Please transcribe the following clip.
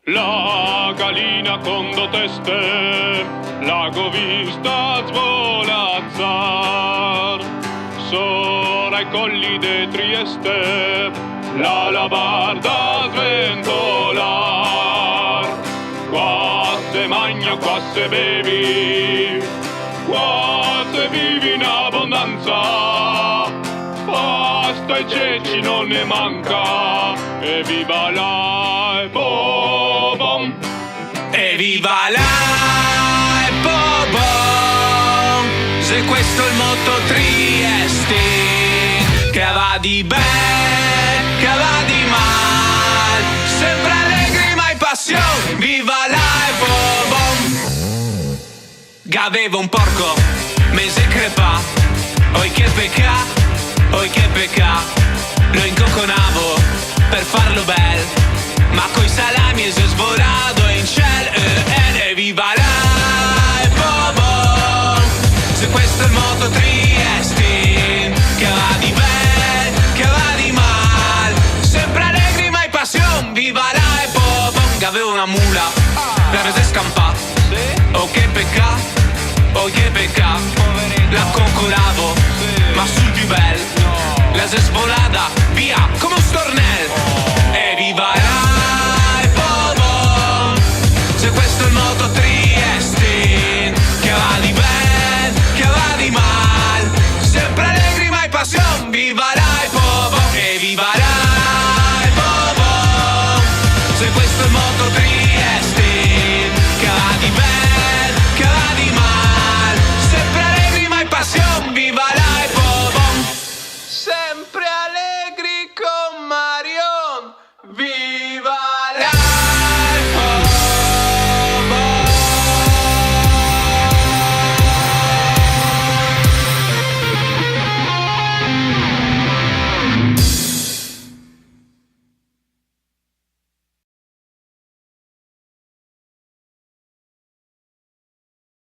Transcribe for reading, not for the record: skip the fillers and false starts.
La gallina con due teste, l'ago vista svolazzar, sopra ai colli de Trieste, la labarda sventolar. Qua se magna, qua se bevi, qua se vivi in abbondanza, pasta e ceci non ne manca, e viva la Ebobom! E viva la Ebobom! Se questo è il motto Trieste, che va di bene, che va di mal, sempre allegri mai passione, viva la Ebobom! Aveva un porco, mese crepa, oi che pecca, lo incoconavo per farlo bel, ma coi salami e se svolato in ciel, e viva la Ebobom! Se questo è il moto Trieste, che va di bene, che va di mal, sempre allegri mai passion, viva la Ebobom! Che avevo una mula, la rese scampa, oh che pecca, la coccolavo, ma sul più bel, la se svolata, via, come un stornel.